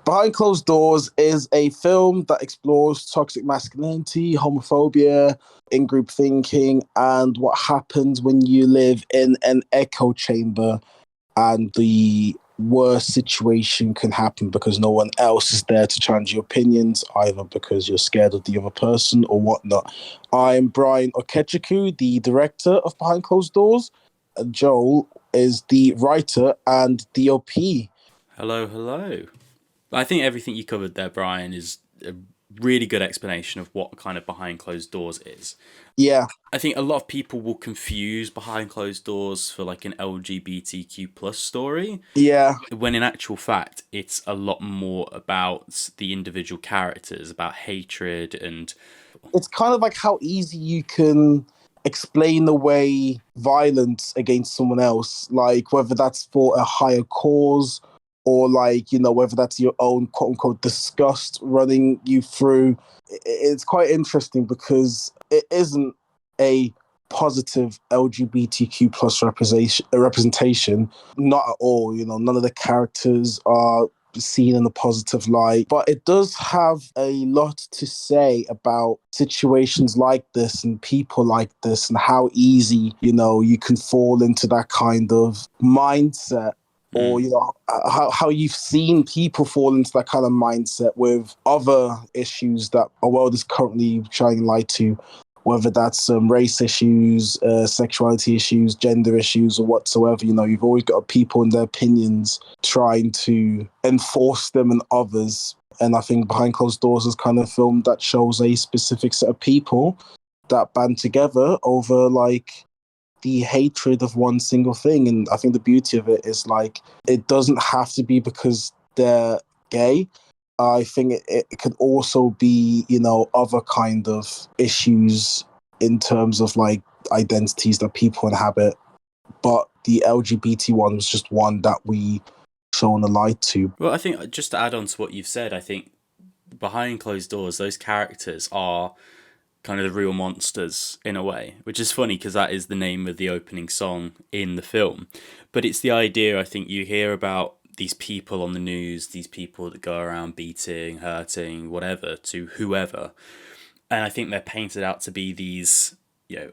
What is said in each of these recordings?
Behind Closed Doors is a film that explores toxic masculinity, homophobia, in-group thinking, and what happens when you live in an echo chamber and the worst situation can happen because no one else is there to challenge your opinions, either because you're scared of the other person or whatnot. I'm Brian Okechiukwu, the director of Behind Closed Doors. Joel is the writer and DOP. Hello, hello. I think everything you covered there, Brian, is a really good explanation of what kind of Behind Closed Doors is. Yeah. I think a lot of people will confuse Behind Closed Doors for like an LGBTQ plus story. Yeah. When in actual fact, it's a lot more about the individual characters, about hatred and... It's kind of like how easy you can explain away violence against someone else, like whether that's for a higher cause or like, whether that's your own quote unquote disgust running you through. It's quite interesting because it isn't a positive LGBTQ plus representation. Not at all. None of the characters are seen in a positive light, but it does have a lot to say about situations like this and people like this and how easy, you can fall into that kind of mindset. Or, how you've seen people fall into that kind of mindset with other issues that our world is currently shining light to, whether that's race issues, sexuality issues, gender issues, or whatsoever. You've always got people and their opinions trying to enforce them on others. And I think Behind Closed Doors is kind of a film that shows a specific set of people that band together over, like, the hatred of one single thing. And I think the beauty of it is, like, it doesn't have to be because they're gay. I think it could also be, other kind of issues in terms of like identities that people inhabit. But the LGBT one was just one that we shone a light to. Well, I think just to add on to what you've said, I think Behind Closed Doors, those characters are kind of the real monsters in a way, which is funny because that is the name of the opening song in the film. But it's the idea, I think, you hear about these people on the news, these people that go around beating, hurting, whatever, to whoever. And I think they're painted out to be these,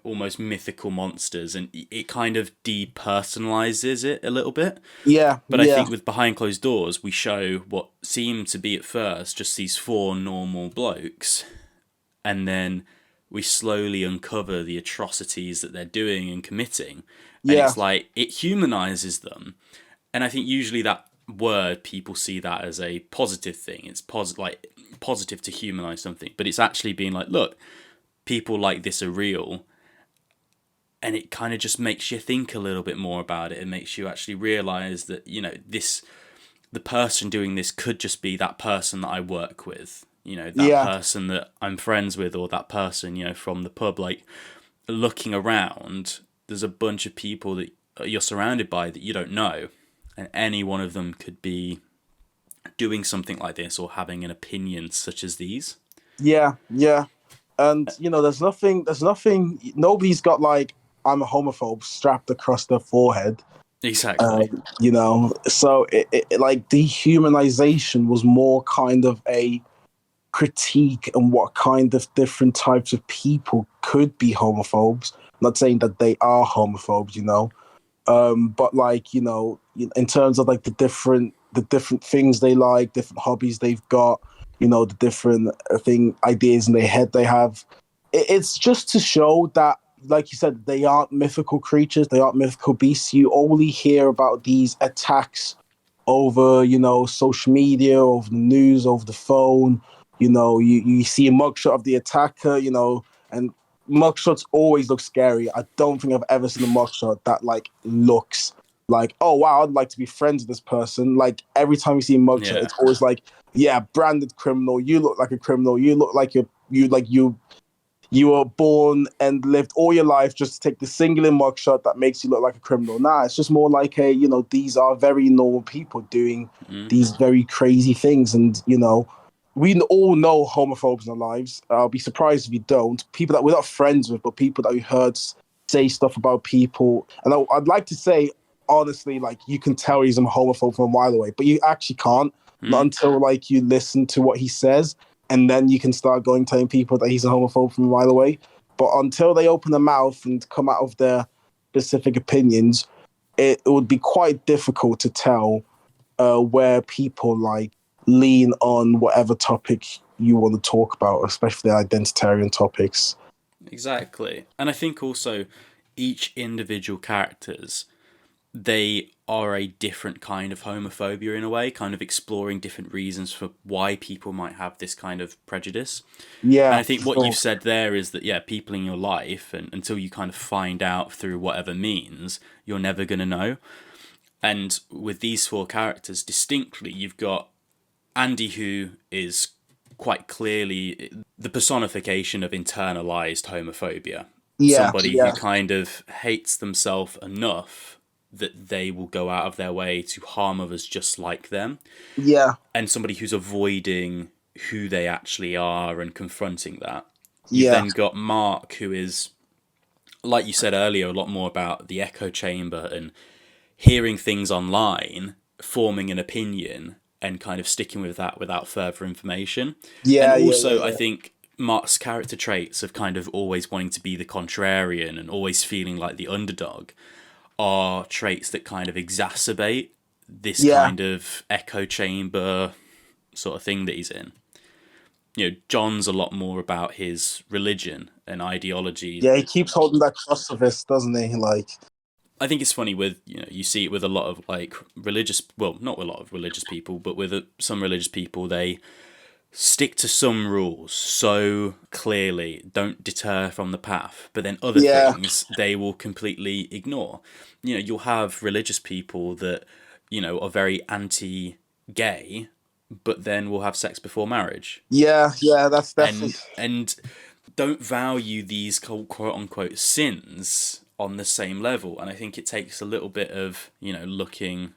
almost mythical monsters, and it kind of depersonalizes it a little bit. Yeah. But I think with Behind Closed Doors, we show what seemed to be at first just these four normal blokes, and then we slowly uncover the atrocities that they're doing and committing. And it's like, it humanizes them. And I think usually that word, people see that as a positive thing. It's positive to humanize something. But it's actually being like, look, people like this are real. And it kind of just makes you think a little bit more about it. It makes you actually realize that, the person doing this could just be that person that I work with. Person that I'm friends with, or that person, from the pub. Like, looking around, there's a bunch of people that you're surrounded by that you don't know, and any one of them could be doing something like this or having an opinion such as these. Yeah. And, there's nothing, nobody's got, like, I'm a homophobe strapped across their forehead. Exactly. So it like, dehumanization was more kind of a critique on what kind of different types of people could be homophobes. I'm not saying that they are homophobes, but like, in terms of like the different things they like, different hobbies they've got, the different ideas in their head they have. It's just to show that, like you said, they aren't mythical creatures, they aren't mythical beasts. You only hear about these attacks over, social media, over the news, over the phone. You see a mugshot of the attacker, and mugshots always look scary. I don't think I've ever seen a mugshot that like looks like, oh wow, I'd like to be friends with this person. Like, every time you see a mugshot, It's always like, yeah, branded criminal. You look like a criminal. You look like you were born and lived all your life just to take the singular mugshot that makes you look like a criminal. Nah, it's just more like these are very normal people doing these very crazy things, and we all know homophobes in our lives. I'll be surprised if you don't. People that we're not friends with, but people that we heard say stuff about people. And I'd like to say, honestly, like, you can tell he's a homophobe from a mile away, but you actually can't. not until like you listen to what he says, and then you can start going telling people that he's a homophobe from a mile away. But until they open their mouth and come out of their specific opinions, it would be quite difficult to tell where people like lean on whatever topic you want to talk about, especially identitarian topics. Exactly. And I think also each individual characters, they are a different kind of homophobia in a way, kind of exploring different reasons for why people might have this kind of prejudice. Yeah, And I think what you've said there is that, yeah, people in your life, and until you kind of find out through whatever means, you're never going to know. And with these four characters, distinctly, you've got Andy, who is quite clearly the personification of internalized homophobia. yeah, Somebody yeah, who kind of hates themselves enough that they will go out of their way to harm others just like them. yeah, And somebody who's avoiding who they actually are and confronting that. You've yeah, then got Mark, who is, like you said earlier, a lot more about the echo chamber and hearing things online, forming an opinion, and kind of sticking with that without further information. And yeah, yeah, also, I yeah, think Mark's character traits of kind of always wanting to be the contrarian and always feeling like the underdog are traits that kind of exacerbate this yeah, kind of echo chamber sort of thing that he's in. You know, John's a lot more about his religion and ideology. yeah. He keeps holding that cross of his, doesn't he? Like, I think it's funny with, you know, you see it with a lot of like religious, well, not a lot of religious people, but with some religious people, they stick to some rules so clearly, don't deter from the path, but then other yeah, things they will completely ignore. You know, you'll have religious people that, you know, are very anti-gay, but then will have sex before marriage, yeah, yeah. That's definitely. and don't value these quote unquote sins on the same level. And I think it takes a little bit of, you know, looking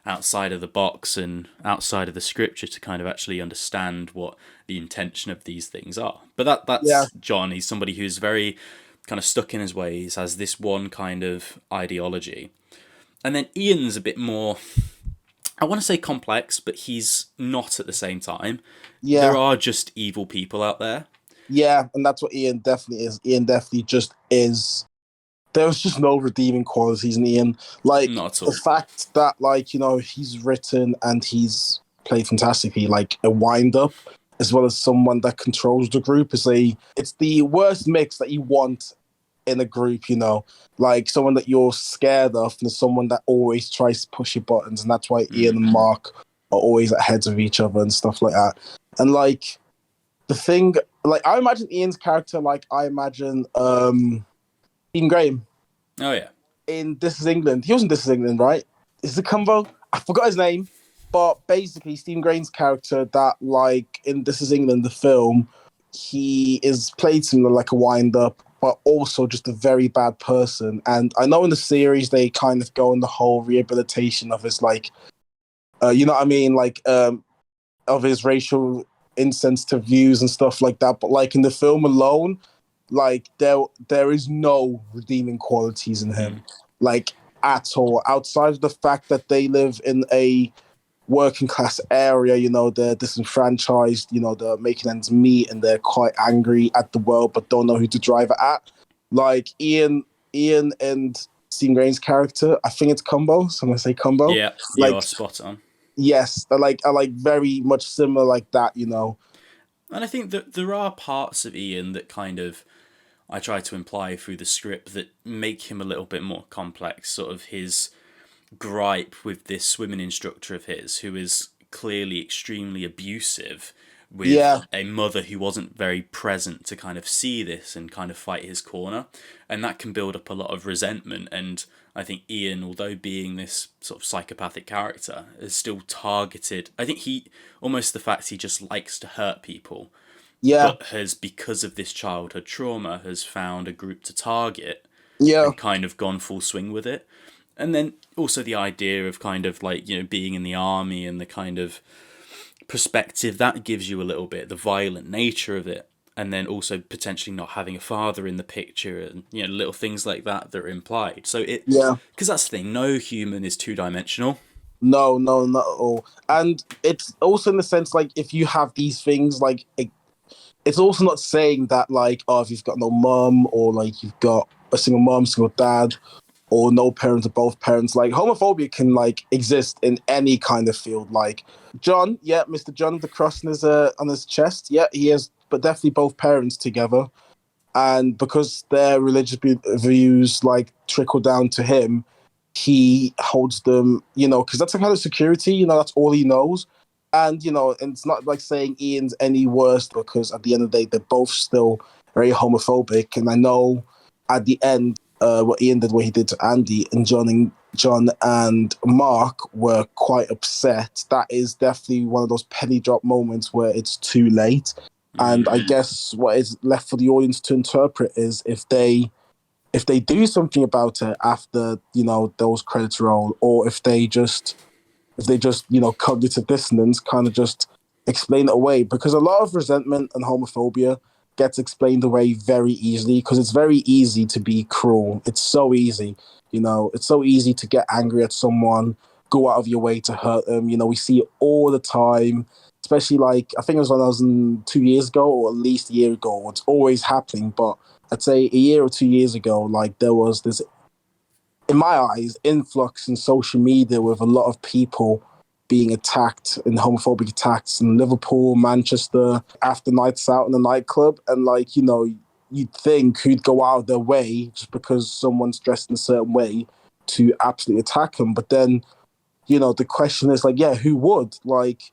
outside of the box and outside of the scripture to kind of actually understand what the intention of these things are. But Yeah, that's John. He's somebody who's very kind of stuck in his ways, has this one kind of ideology. And then Ian's a bit more, I want to say complex, but he's not at the same time. There yeah, are just evil people out there. yeah. And that's what Ian definitely is. Ian definitely just is. There's just no redeeming qualities in Ian. Like Not at the all. fact that, like, you know, he's written and he's played fantastically, like a wind up, as well as someone that controls the group, it's the worst mix that you want in a group, you know, like someone that you're scared of and someone that always tries to push your buttons, and that's why Ian and Mark are always at heads of each other and stuff like that. And like the thing, like I imagine Ian's character, like I imagine Ian Graham Oh, yeah. in This Is England. He was in This Is England, right? Is it Cumbo? I forgot his name. But basically, Stephen Graham's character that, like, in This Is England, the film, he is played similar like a wind-up, but also just a very bad person. And I know in the series, they kind of go on the whole rehabilitation of his, like, you know what I mean? Like, of his racial insensitive views and stuff like that. But, like, in the film alone, like there is no redeeming qualities in him, like at all. Outside of the fact that they live in a working class area, you know, they're disenfranchised, you know, they're making ends meet, and they're quite angry at the world, but don't know who to drive it at. Like Ian and Stephen Graham's character, I think it's Combo. So I'm gonna say Combo. Yeah, you Like are spot on. yes, are like very much similar like that, you know. And I think that there are parts of Ian that kind of I try to imply through the script that make him a little bit more complex. Sort of his gripe with this swimming instructor of his, who is clearly extremely abusive, with Yeah, a mother who wasn't very present to kind of see this and kind of fight his corner. And that can build up a lot of resentment. And I think Ian, although being this sort of psychopathic character, is still targeted. I think he, almost the fact he just likes to hurt people, yeah, but has, because of this childhood trauma, has found a group to target yeah, and kind of gone full swing with it. And then also the idea of kind of like, you know, being in the army and the kind of perspective that gives you a little bit, the violent nature of it. And then also potentially not having a father in the picture, and, you know, little things like that that are implied. So it, yeah. because that's the thing, no human is two-dimensional. No, no, not at all. And it's also in the sense like if you have these things, like it's also not saying that like, oh, if you've got no mum or like you've got a single mum, single dad, or no parents or both parents, like homophobia can like exist in any kind of field. Like John, yeah, Mr. John with the cross on his chest, yeah, he has, but definitely both parents together, and because their religious views like trickle down to him, he holds them, because that's a kind of security, that's all he knows. And and it's not like saying Ian's any worse, because at the end of the day they're both still very homophobic. And I know at the end, what Ian did, what he did to Andy, and John and Mark were quite upset. That is definitely one of those penny drop moments where it's too late. And I guess what is left for the audience to interpret is if they do something about it after those credits roll, or if they just cognitive dissonance kind of just explain it away, because a lot of resentment and homophobia gets explained away very easily, because it's very easy to be cruel. It's so easy. It's so easy to get angry at someone, go out of your way to hurt them. We see it all the time, especially like I think it was when I was in 2 years ago, or at least a year ago. It's always happening, but I'd say a year or 2 years ago, like there was this, in my eyes, influx in social media with a lot of people being attacked in homophobic attacks in Liverpool, Manchester, after nights out in the nightclub. And like, you'd think who'd go out of their way just because someone's dressed in a certain way to absolutely attack them. But then, the question is like, yeah, who would? Like,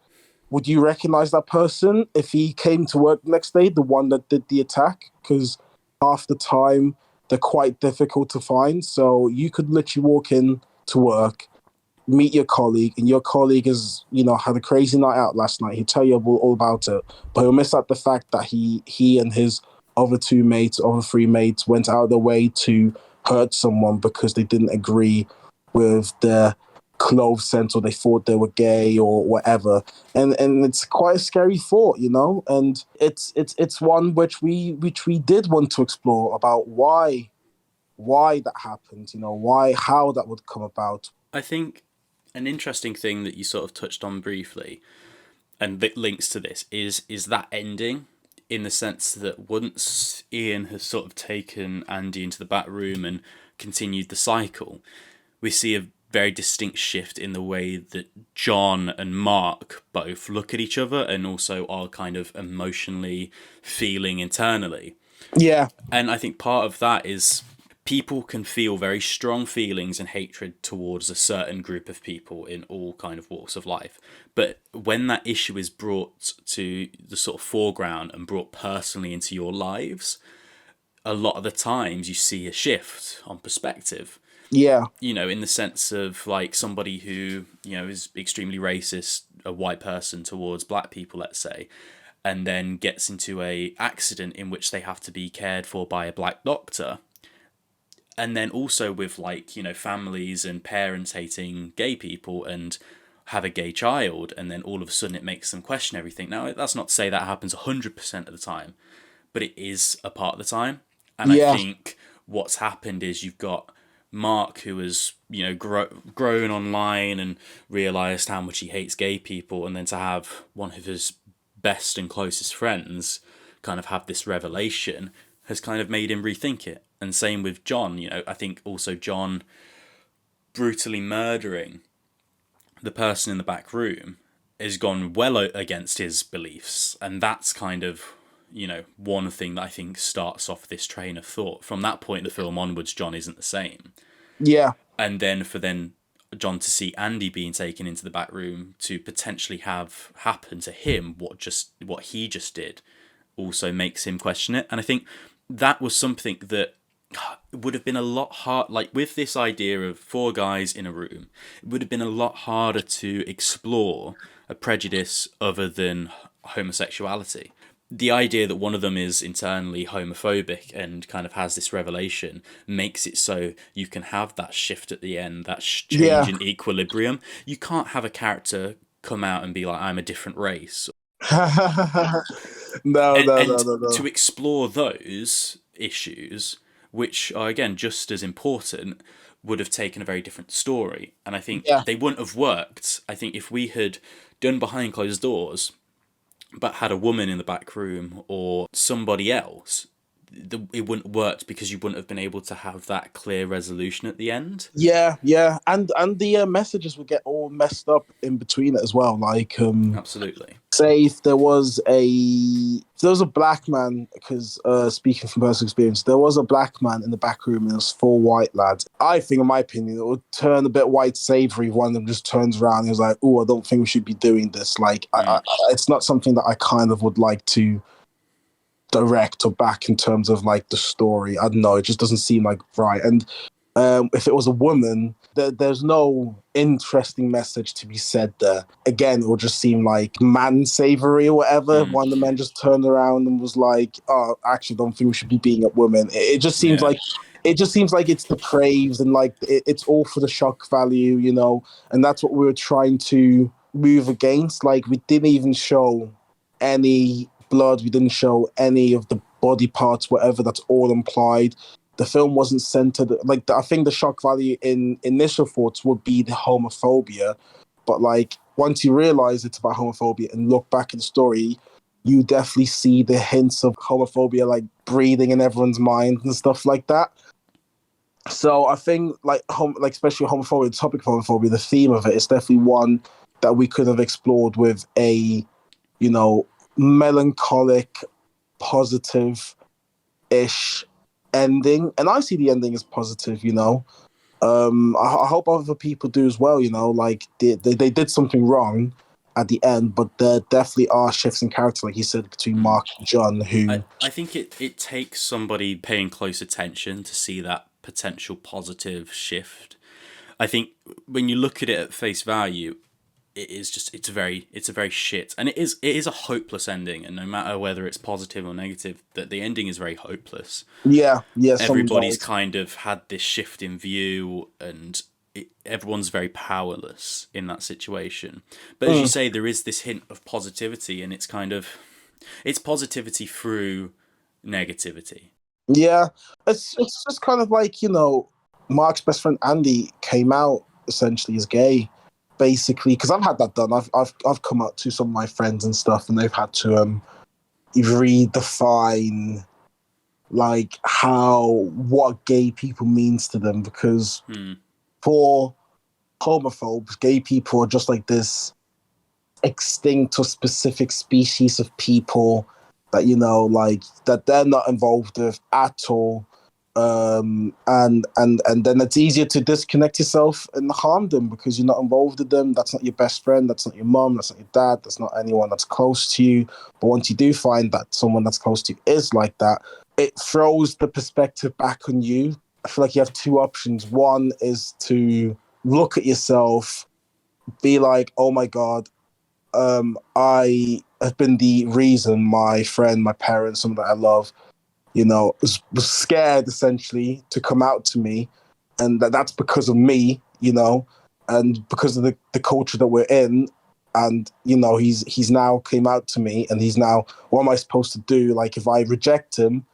would you recognize that person if he came to work the next day, the one that did the attack? Because half the time they're quite difficult to find. So you could literally walk in to work, meet your colleague, and your colleague has, had a crazy night out last night. He'll tell you all about it, but he'll miss out the fact that he and his other three mates went out of their way to hurt someone because they didn't agree with their clothes sense, or they thought they were gay or whatever. And it's quite a scary thought, and it's one which we did want to explore, about why that happened, how that would come about. I think an interesting thing that you sort of touched on briefly, and that links to this, is that ending, in the sense that once Ian has sort of taken Andy into the back room and continued the cycle, we see a very distinct shift in the way that John and Mark both look at each other and also are kind of emotionally feeling internally. Yeah. And I think part of that is people can feel very strong feelings and hatred towards a certain group of people in all kind of walks of life. But when that issue is brought to the sort of foreground and brought personally into your lives, a lot of the times you see a shift on perspective. Yeah. In the sense of like somebody who, is extremely racist, a white person towards black people, let's say, and then gets into a accident in which they have to be cared for by a black doctor. And then also with like, families and parents hating gay people and have a gay child, and then all of a sudden it makes them question everything. Now, that's not to say that happens 100% of the time, but it is a part of the time. And I think what's happened is you've got Mark, who has, grown online and realised how much he hates gay people, and then to have one of his best and closest friends kind of have this revelation has kind of made him rethink it. And same with John, I think also John brutally murdering the person in the back room has gone well against his beliefs. And that's kind of, one thing that I think starts off this train of thought. From that point in the film onwards, John isn't the same. Yeah. And then for John to see Andy being taken into the back room to potentially have happen to him what he just did also makes him question it. And I think that was something that would have been a lot hard, like with this idea of four guys in a room, it would have been a lot harder to explore a prejudice other than homosexuality. The idea that one of them is internally homophobic and kind of has this revelation makes it so you can have that shift at the end, that change in equilibrium. You can't have a character come out and be like, I'm a different race. No. To explore those issues which are again just as important, would have taken a very different story. And I think Yeah, they wouldn't have worked. I think if we had done behind closed doors, but had a woman in the back room or somebody else, it wouldn't have worked because you wouldn't have been able to have that clear resolution at the end. yeah, and the messages would get all messed up in between it as well. Like, Absolutely. say if there was a black man, because speaking from personal experience, there was a black man in the back room and there was four white lads. I think, in my opinion, it would turn a bit white savory if one of them just turns around and is like, "Oh, I don't think we should be doing this." Like, it's not something that I kind of would like to direct or back in terms of like the story. I don't know. It just doesn't seem like right. And if it was a woman, there's no interesting message to be said there. Again, it would just seem like man savory or whatever. One of the men just turned around and was like, "Oh, I actually don't think we should be beating up women." It just seems Yeah. like it's depraved and like it's all for the shock value, you know. And that's what we were trying to move against. Like, we didn't even show any blood. We didn't show any of the body parts, whatever. That's all implied. The film wasn't centered. Like, I think the shock value in initial thoughts would be the homophobia, but like once you realize it's about homophobia and look back at the story, you definitely see the hints of homophobia like breathing in everyone's mind and stuff like that. So I think like especially homophobia, the topic of homophobia, the theme of it is definitely one that we could have explored with a, you know, melancholic, positive ish ending. And I see the ending as positive, you know. I hope other people do as well, you know, like they did something wrong at the end, but there definitely are shifts in character, like you said, between Mark and John, who I think it takes somebody paying close attention to see that potential positive shift. I think when you look at it at face value, it's a very shit, and it is a hopeless ending, and no matter whether it's positive or negative, that the ending is very hopeless. yeah, some Everybody's dies. kind of had this shift in view, and everyone's very powerless in that situation. But as you Mm, say, there is this hint of positivity, and it's positivity through negativity. yeah, it's just kind of like, you know, Mark's best friend Andy came out essentially as gay, basically, because I've had that done. I've come out to some of my friends and stuff, and they've had to redefine like what gay people means to them, because Hmm. for homophobes, gay people are just like this extinct or specific species of people that, you know, like that they're not involved with at all. And then it's easier to disconnect yourself and harm them because you're not involved with them. That's not your best friend. That's not your mom. That's not your dad. That's not anyone that's close to you. But once you do find that someone that's close to you is like that, it throws the perspective back on you. I feel like you have two options. One is to look at yourself, be like, "Oh my god, I have been the reason my friend, my parents, someone that I love, you know, was scared essentially to come out to me, and that's because of me, you know, and because of the culture that we're in." And you know, he's now came out to me, and he's now, what am I supposed to do? Like, if I reject him,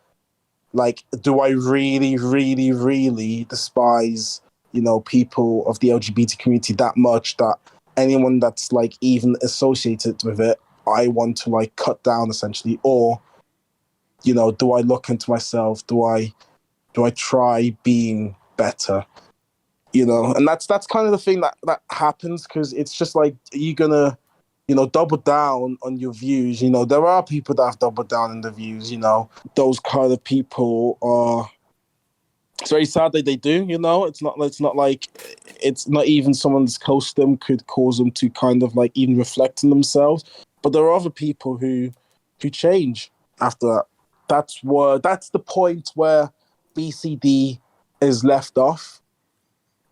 like, do I really, really, really despise, you know, people of the LGBT community that much that anyone that's like even associated with it, I want to like cut down essentially? Or, you know, do I look into myself? Do I try being better? You know, and that's kind of the thing that happens, because it's just like, are you gonna, you know, double down on your views? You know, there are people that have doubled down in the views. You know, those kind of people are. It's very sad that they do. You know, it's not. It's not like it's not even someone that's close to them could cause them to kind of like even reflect on themselves. But there are other people who change after that. That's the point where BCD is left off,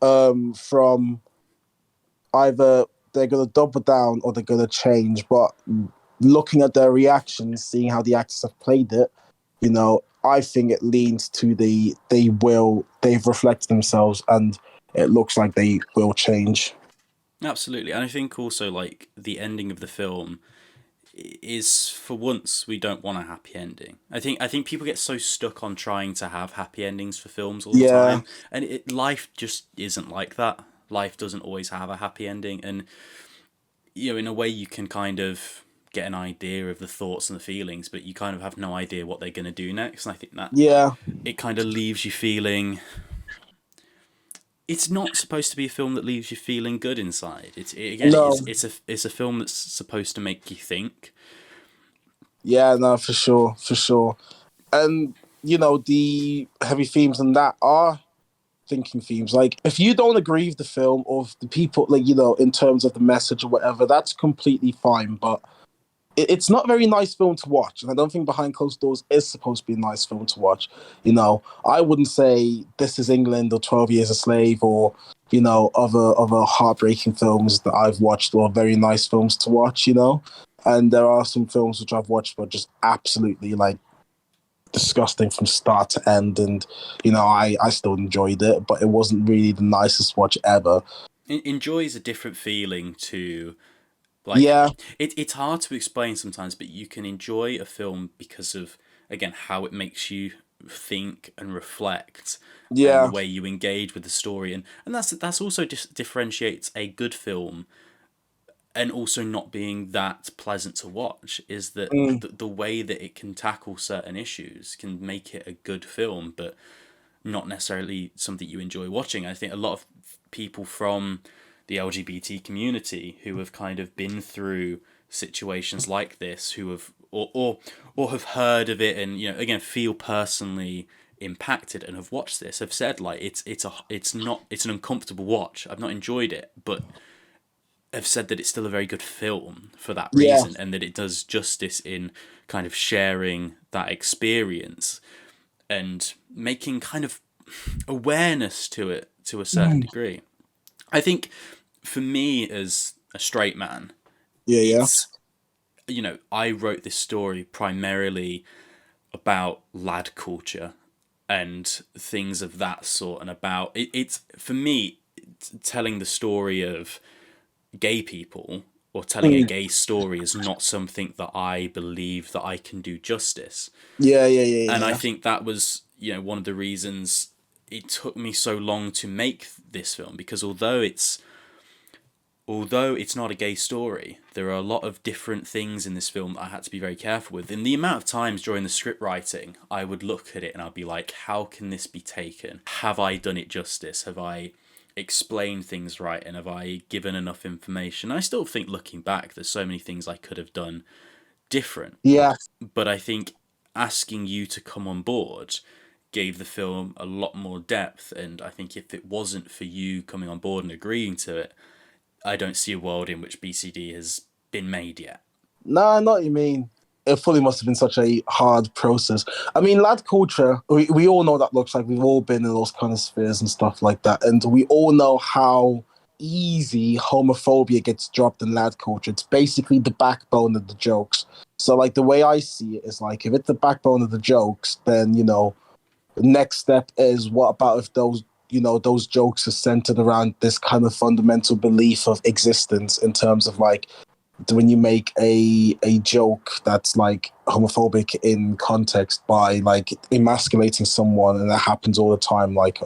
from either they're going to double down or they're going to change. But looking at their reactions, seeing how the actors have played it, you know, I think it leans to they've reflected themselves, and it looks like they will change. Absolutely, and I think also like the ending of the film, is for once we don't want a happy ending. I think people get so stuck on trying to have happy endings for films all the Yeah. time, and life just isn't like that. Life doesn't always have a happy ending, and in a way you can kind of get an idea of the thoughts and the feelings, but you kind of have no idea what they're going to do next. And I think that Yeah. it kind of leaves you feeling. It's not supposed to be a film that leaves you feeling good inside. No. It's a film that's supposed to make you think. Yeah, no, for sure, for sure. And the heavy themes and that are thinking themes. Like, if you don't agree with the film or if the people, like, in terms of the message or whatever, that's completely fine. But it's not a very nice film to watch, and I don't think Behind Closed Doors is supposed to be a nice film to watch. I wouldn't say This Is England or 12 Years a Slave or other heartbreaking films that I've watched or very nice films to watch. And there are some films which I've watched but just absolutely like disgusting from start to end, and I still enjoyed it, but it wasn't really the nicest watch ever. Enjoy is a different feeling to, like, Yeah, it's hard to explain sometimes, but you can enjoy a film because of, again, how it makes you think and reflect, and the yeah, way you engage with the story, and that's also differentiates a good film and also not being that pleasant to watch, is that mm, the way that it can tackle certain issues can make it a good film, but not necessarily something you enjoy watching. I think a lot of people from the LGBT community who have kind of been through situations like this, who have or have heard of it, and again feel personally impacted and have watched this, have said like it's an uncomfortable watch. I've not enjoyed it, but have said that it's still a very good film for that yeah, reason, and that it does justice in kind of sharing that experience and making kind of awareness to it to a certain mm, degree. I think for me as a straight man, yeah, yeah, it's I wrote this story primarily about lad culture and things of that sort, and about it's for me telling the story of gay people or telling a mm, gay story is not something that I believe that I can do justice. yeah, yeah, yeah, And I yeah. think that was, one of the reasons it took me so long to make this film, because although it's not a gay story, there are a lot of different things in this film that I had to be very careful with. And the amount of times during the script writing, I would look at it and I'd be like, how can this be taken? Have I done it justice? Have I explained things right? And have I given enough information? I still think, looking back, there's so many things I could have done different. Yeah. But I think asking you to come on board gave the film a lot more depth. And I think if it wasn't for you coming on board and agreeing to it, I don't see a world in which BCD has been made yet. Nah, not what you mean. It fully must have been such a hard process. I mean, lad culture, we all know what that looks like. We've all been in those kind of spheres and stuff like that. And we all know how easy homophobia gets dropped in lad culture. It's basically the backbone of the jokes. So, like, the way I see it is like, if it's the backbone of the jokes, then, the next step is, what about if those jokes are centered around this kind of fundamental belief of existence, in terms of like, when you make a joke that's like homophobic in context by like emasculating someone, and that happens all the time, like,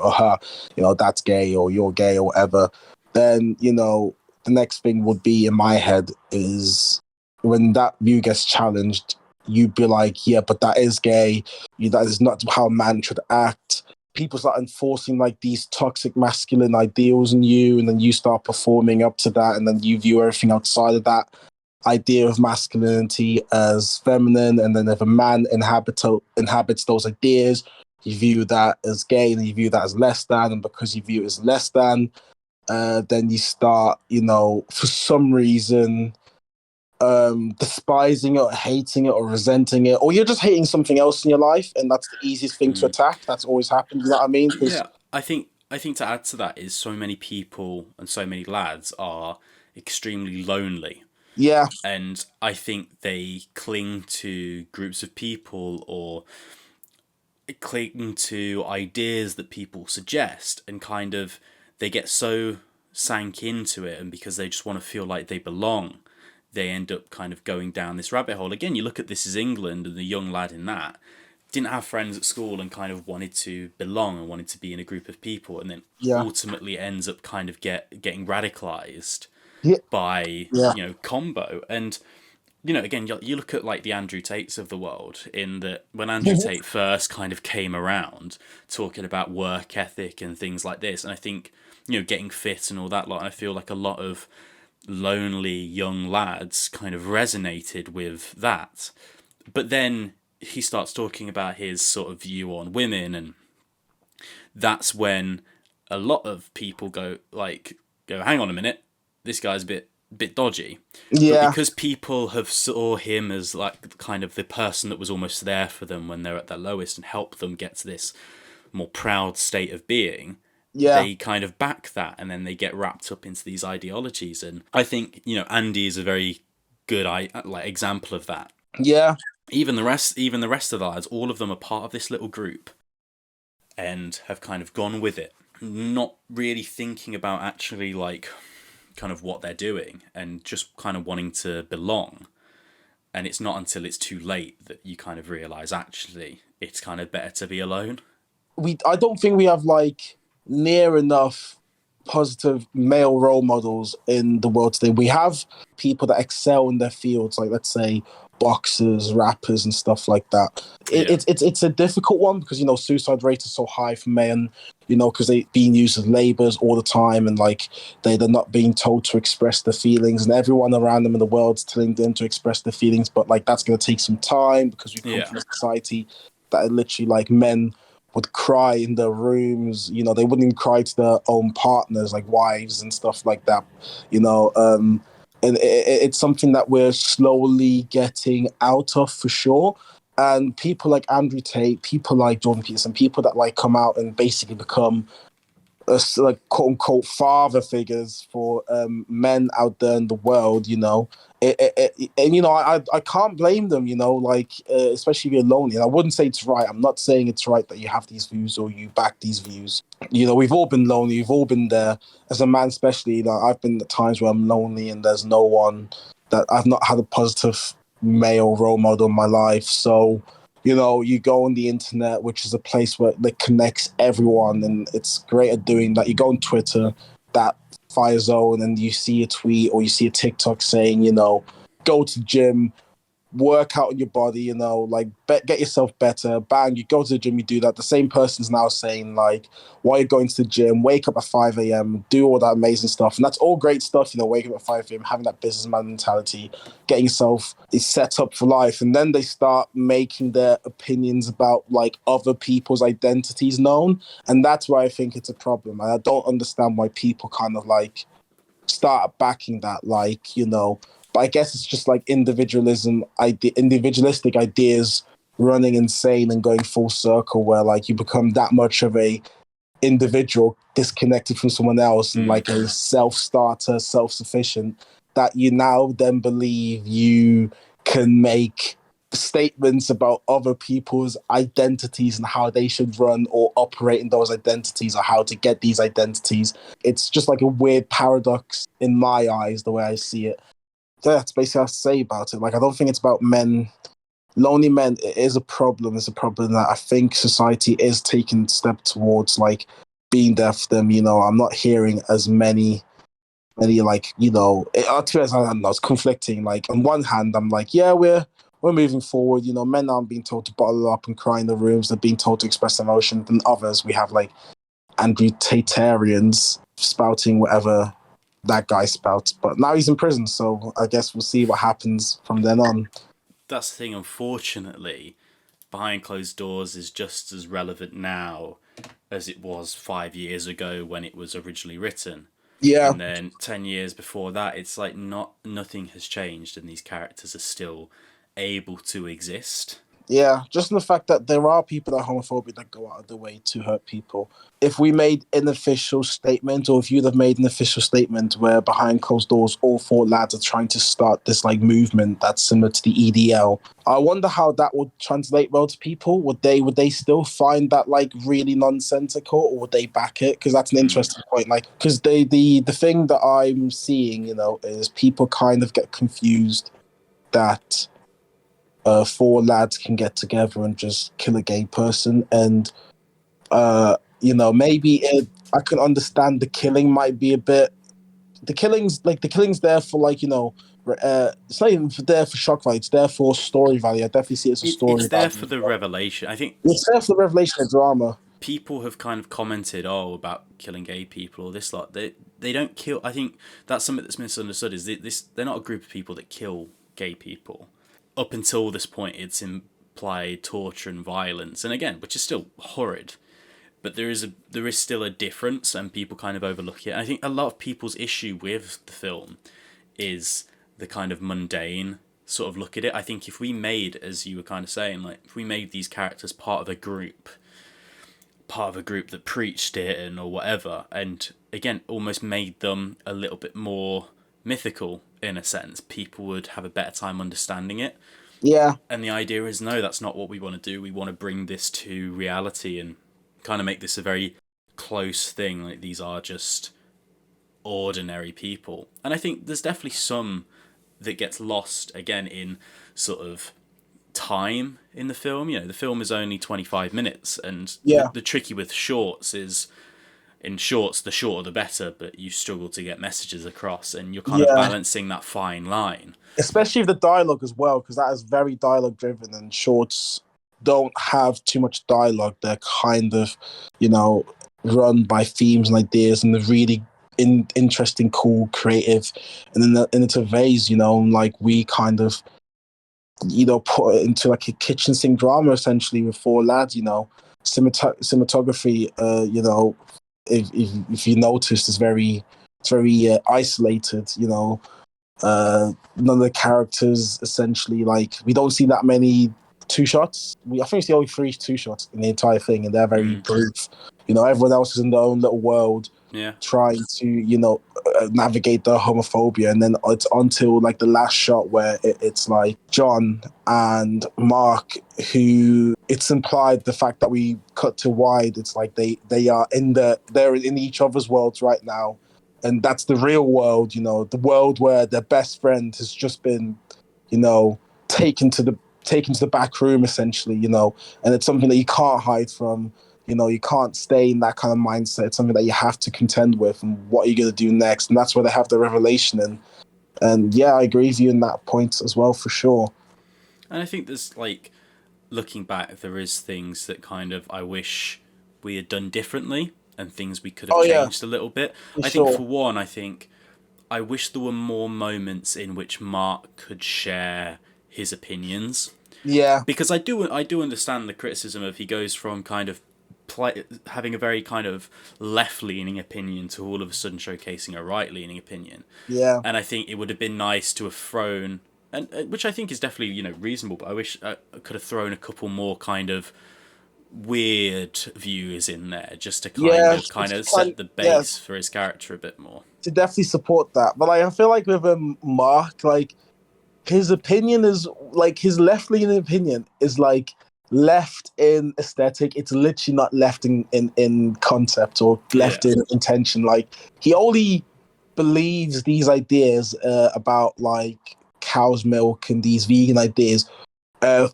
that's gay, or you're gay, or whatever, then the next thing would be, in my head, is when that view gets challenged, you'd be like, yeah, but that is gay. That is not how a man should act. People start enforcing like these toxic masculine ideals in you, and then you start performing up to that, and then you view everything outside of that idea of masculinity as feminine. And then if a man inhabits those ideas, you view that as gay, and you view that as less than. And because you view it as less than, then you start, for some reason, despising it or hating it or resenting it, or you're just hating something else in your life, and that's the easiest thing to attack. That's always happened. You know what I mean? Because Yeah, I think to add to that is, so many people and so many lads are extremely lonely, yeah, and I think they cling to groups of people or cling to ideas that people suggest, and kind of they get so sank into it, and because they just want to feel like they belong, they end up kind of going down this rabbit hole. Again, you look at This Is England, and the young lad in that didn't have friends at school and kind of wanted to belong and wanted to be in a group of people, and then Yeah. ultimately ends up kind of getting radicalized Yeah. by, Yeah. combo. And again, you look at like the Andrew Tates of the world, in that when Andrew Tate first kind of came around talking about work ethic and things like this, and I think, getting fit and all that lot, I feel like a lot of lonely young lads kind of resonated with that. But then he starts talking about his sort of view on women, and that's when a lot of people go, hang on a minute, this guy's a bit dodgy. But Yeah. because people have saw him as like kind of the person that was almost there for them when they're at their lowest and helped them get to this more proud state of being, Yeah. they kind of back that, and then they get wrapped up into these ideologies. And I think, Andy is a very good example of that. Yeah. Even the rest of the lads, all of them are part of this little group and have kind of gone with it, not really thinking about actually like kind of what they're doing, and just kind of wanting to belong. And it's not until it's too late that you kind of realize actually it's kind of better to be alone. I don't think we have like near enough positive male role models in the world today. We have people that excel in their fields, like let's say boxers, rappers, and stuff like that. It's a difficult one because suicide rate is so high for men. Because they're being used as labours all the time, and like they're not being told to express their feelings, and everyone around them in the world's telling them to express their feelings. But like that's going to take some time because we come from a society that are literally like men would cry in their rooms. They wouldn't even cry to their own partners, like wives and stuff like that. And it's something that we're slowly getting out of for sure. And people like Andrew Tate, people like Jordan Peterson, people that like come out and basically become like quote unquote father figures for men out there in the world. I can't blame them. Especially if you're lonely. And I wouldn't say it's right. I'm not saying it's right that you have these views or you back these views. We've all been lonely. We've all been there. As a man, especially, I've been at times where I'm lonely and there's no one, that I've not had a positive male role model in my life. So you go on the internet, which is a place where that connects everyone, and it's great at doing that. You go on Twitter, that fire zone, and you see a tweet or you see a TikTok saying, go to the gym, work out on your body, get yourself better. Bang, you go to the gym, you do that. The same person's now saying, like, why are you going to the gym? Wake up at 5 a.m., do all that amazing stuff. And that's all great stuff, waking up at 5 a.m., having that businessman mentality, getting yourself set up for life. And then they start making their opinions about, like, other people's identities known. And that's why I think it's a problem. And I don't understand why people kind of, like, start backing that, but I guess it's just like individualistic ideas running insane and going full circle, where like you become that much of a individual disconnected from someone else and like a self-starter, self-sufficient, that you now then believe you can make statements about other people's identities and how they should run or operate in those identities or how to get these identities. It's just like a weird paradox in my eyes, the way I see it. So that's basically what I have to say about it. Like, I don't think it's about men. Lonely men, it is a problem. It's a problem that I think society is taking a step towards, like, being there for them. I'm not hearing as many like, to be honest, I don't know, it's conflicting. Like, on one hand, I'm like, yeah, we're moving forward. Men aren't being told to bottle up and cry in the rooms. They're being told to express emotion. And others, we have, like, Andrew Tatarians spouting whatever that guy spouts. But now he's in prison, so I guess we'll see what happens from then on. That's the thing, unfortunately. Behind closed doors is just as relevant now as it was 5 years ago when it was originally written. Yeah. And then 10 years before that, it's like nothing has changed, and these characters are still able to exist. Yeah, just in the fact that there are people that are homophobic that go out of their way to hurt people. If we made an official statement, or if you'd have made an official statement where behind closed doors, all four lads are trying to start this like movement that's similar to the EDL, I wonder how that would translate well to people. Would they still find that like really nonsensical, or would they back it? Because that's an interesting point. Like, because the thing that I'm seeing, is people kind of get confused that four lads can get together and just kill a gay person, and I can understand the killing might be a bit. The killing's there for it's not even there for shock value. It's there for story value. I definitely see it as a story It's there value. for the revelation. I think It's there for the revelation of drama. people have kind of commented, about killing gay people or this lot. They don't kill. I think that's something that's misunderstood. Is they're not a group of people that kill gay people. Up until this point, it's implied torture and violence, and again, which is still horrid. But there is still a difference, and people kind of overlook it. And I think a lot of people's issue with the film is the kind of mundane sort of look at it. I think if we made, as you were kind of saying, like if we made these characters part of a group that preached it and or whatever, and again almost made them a little bit more mythical in a sense, people would have a better time understanding it. Yeah. And the idea is, no, that's not what we want to do. We want to bring this to reality and kind of make this a very close thing. Like, these are just ordinary people. And I think there's definitely some that gets lost, again, in sort of time in the film. The film is only 25 minutes, and the tricky with shorts is, in shorts, the shorter the better, but you struggle to get messages across, and you're kind of balancing that fine line. Especially with the dialogue as well, because that is very dialogue driven, and shorts don't have too much dialogue. They're kind of, run by themes and ideas, and they're really interesting, cool, creative. And then it's a vase, like we kind of, put it into like a kitchen sink drama essentially with four lads. Cinematography, if you notice, it's very isolated. None of the characters essentially, like, we don't see that many two shots. I think it's the only 3 two shots in the entire thing, and they're very brief. Everyone else is in their own little world, trying to navigate the homophobia, and then it's until like the last shot where it's like John and Mark, who it's implied the fact that we cut to wide. It's like they're in each other's worlds right now. And that's the real world, the world where their best friend has just been, taken to the back room, essentially, and it's something that you can't hide from. You can't stay in that kind of mindset. It's something that you have to contend with, and what are you going to do next? And that's where they have the revelation in. And yeah, I agree with you in that point as well, for sure. And I think there's, like, looking back, there is things that kind of I wish we had done differently, and things we could have changed a little bit. I think, for one, I wish there were more moments in which Mark could share his opinions. Yeah. Because I do understand the criticism of he goes from kind of having a very kind of left-leaning opinion to all of a sudden showcasing a right-leaning opinion. Yeah. And I think it would have been nice to have thrown, and which I think is definitely, reasonable, but I wish I could have thrown a couple more kind of weird views in there, just to kind of set the base for his character a bit more. To definitely support that. But I feel like with Mark, like, his opinion is like, his left-leaning opinion is like left in aesthetic. It's literally not left in concept or left in intention. Like, he only believes these ideas about like cow's milk and these vegan ideas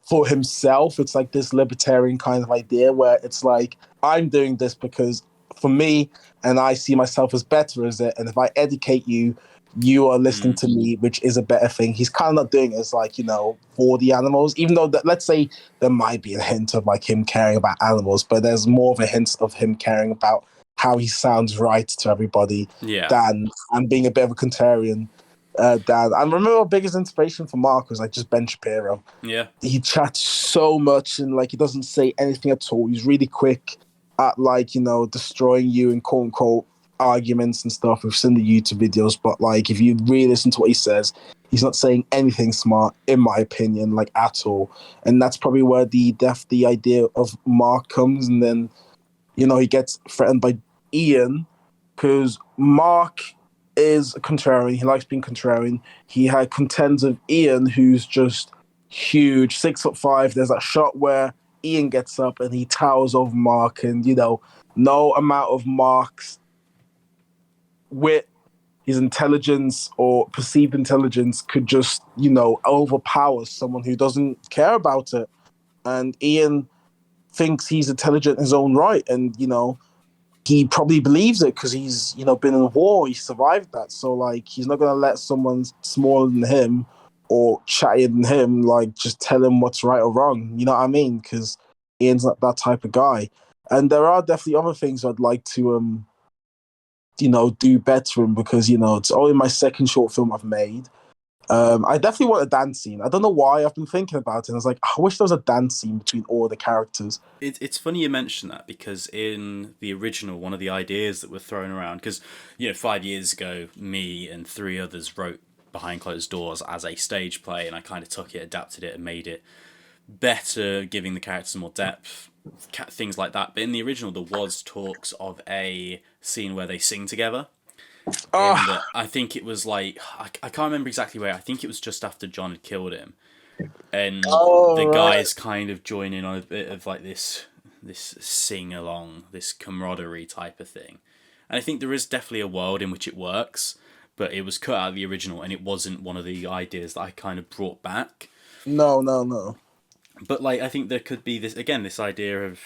for himself. It's like this libertarian kind of idea where it's like, I'm doing this because for me, and I see myself as better as it, and if I educate you, you are listening to me, which is a better thing. He's kind of not doing it as like, for the animals, even though let's say there might be a hint of like him caring about animals, but there's more of a hint of him caring about how he sounds right to everybody than, and being a bit of a contrarian. Dan, I remember our biggest inspiration for Mark was like just Ben Shapiro. Yeah. He chats so much, and like he doesn't say anything at all. He's really quick at like, destroying you in quote unquote arguments and stuff. We've seen the YouTube videos, but like if you really listen to what he says, He's not saying anything smart, in my opinion, like at all. And that's probably where the idea of Mark comes. And then, he gets threatened by Ian, because Mark is a contrarian. He likes being contrarian. He had contends with Ian, who's just huge, 6'5". There's that shot where Ian gets up and he towers over Mark, and no amount of Mark's wit, his intelligence or perceived intelligence could just, overpower someone who doesn't care about it. And Ian thinks he's intelligent in his own right, and he probably believes it because he's been in a war, he survived that. So like he's not gonna let someone smaller than him or chattier than him like just tell him what's right or wrong. You know what I mean? Because Ian's not that type of guy. And there are definitely other things I'd like to do better in, because it's only my second short film I've made. I definitely want a dance scene. I don't know why. I've been thinking about it, and I was like, I wish there was a dance scene between all the characters. It's funny you mention that, because in the original, one of the ideas that were thrown around, because 5 years ago, me and 3 others wrote Behind Closed Doors as a stage play, and I kind of took it, adapted it, and made it better, giving the characters more depth, things like that. But in the original, there was talks of a scene where they sing together. And I think it was like, I can't remember exactly where. I think it was just after John had killed him, and the guys kind of join in on a bit of like this sing along, this camaraderie type of thing. And I think there is definitely a world in which it works, but it was cut out of the original, and it wasn't one of the ideas that I kind of brought back. No. But like, I think there could be this idea of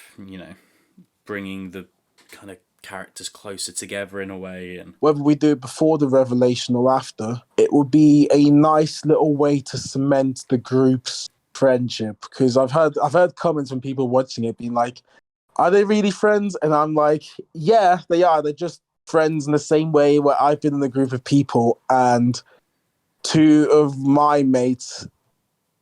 bringing the kind of characters closer together in a way, and whether we do it before the revelation or after, it would be a nice little way to cement the group's friendship. Because I've heard comments from people watching it being like, are they really friends? And I'm like, yeah, they are. They're just friends in the same way where I've been in a group of people and 2 of my mates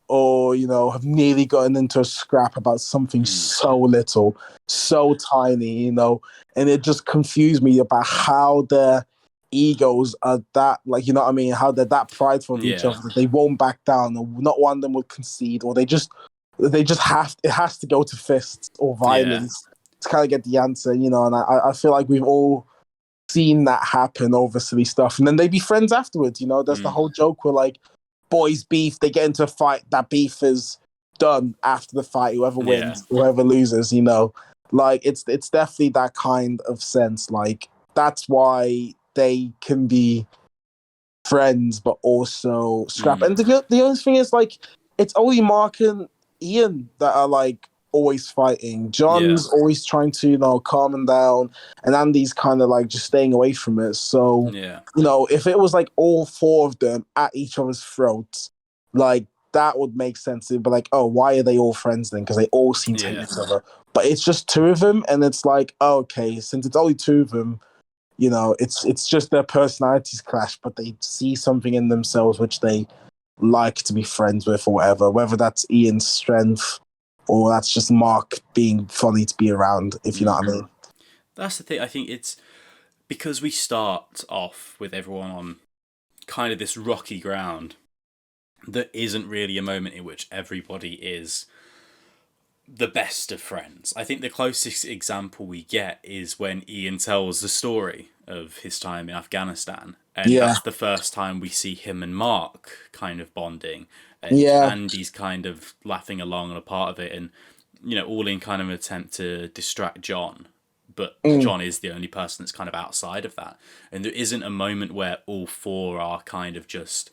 have nearly gotten into a scrap about something so little, so tiny, and it just confused me about how their egos are that, like, you know what I mean, how they're that prideful of each other that they won't back down, or not one of them would concede, or they just it has to go to fists or violence to kind of get the answer, and I feel like we've all seen that happen over silly stuff, and then they be friends afterwards. There's the whole joke where like boys beef, they get into a fight, that beef is done after the fight, whoever wins, whoever loses, like it's definitely that kind of sense. Like that's why they can be friends but also scrap. And the only thing is, like, it's only Mark and Ian that are like always fighting. John's always trying to calm him down, and Andy's kind of like just staying away from it. So if it was like all 4 of them at each other's throats, like that would make sense. But like, oh, why are they all friends then? Because they all seem to hate each other. But it's just 2 of them, and it's like, oh, okay, since it's only 2 of them, it's just their personalities clash, but they see something in themselves which they like to be friends with, or whatever. Whether that's Ian's strength or that's just Mark being funny to be around, if you know what I mean. That's the thing. I think it's because we start off with everyone on kind of this rocky ground. There isn't really a moment in which everybody is the best of friends. I think the closest example we get is when Ian tells the story of his time in Afghanistan. And that's the first time we see him and Mark kind of bonding. And Andy's kind of laughing along and a part of it. And, all in kind of an attempt to distract John. But John is the only person that's kind of outside of that. And there isn't a moment where all 4 are kind of just